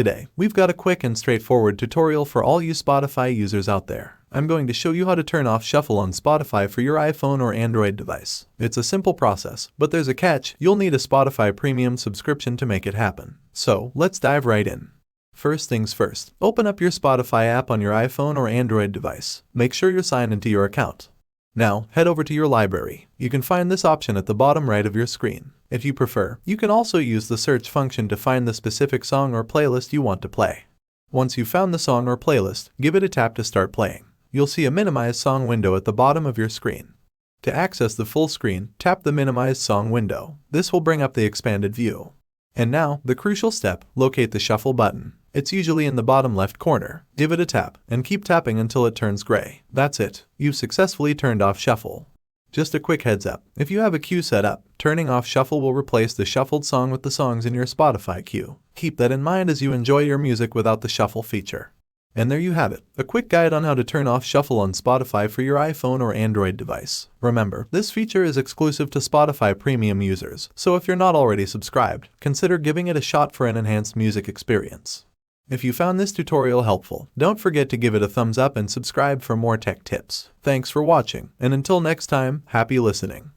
Today, we've got a quick and straightforward tutorial for all you Spotify users out there. I'm going to show you how to turn off shuffle on Spotify for your iPhone or Android device. It's a simple process, but there's a catch. You'll need a Spotify premium subscription to make it happen. So, let's dive right in. First things first, open up your Spotify app on your iPhone or Android device. Make sure you're signed into your account. Now, head over to your library. You can find this option at the bottom right of your screen. If you prefer, you can also use the search function to find the specific song or playlist you want to play. Once you've found the song or playlist, give it a tap to start playing. You'll see a minimize song window at the bottom of your screen. To access the full screen, tap the minimize song window. This will bring up the expanded view. And now, the crucial step, locate the shuffle button. It's usually in the bottom left corner. Give it a tap, and keep tapping until it turns gray. That's it. You've successfully turned off shuffle. Just a quick heads up, if you have a queue set up, turning off shuffle will replace the shuffled song with the songs in your Spotify queue. Keep that in mind as you enjoy your music without the shuffle feature. And there you have it, a quick guide on how to turn off shuffle on Spotify for your iPhone or Android device. Remember, this feature is exclusive to Spotify premium users, so if you're not already subscribed, consider giving it a shot for an enhanced music experience. If you found this tutorial helpful, don't forget to give it a thumbs up and subscribe for more tech tips. Thanks for watching, and until next time, happy listening.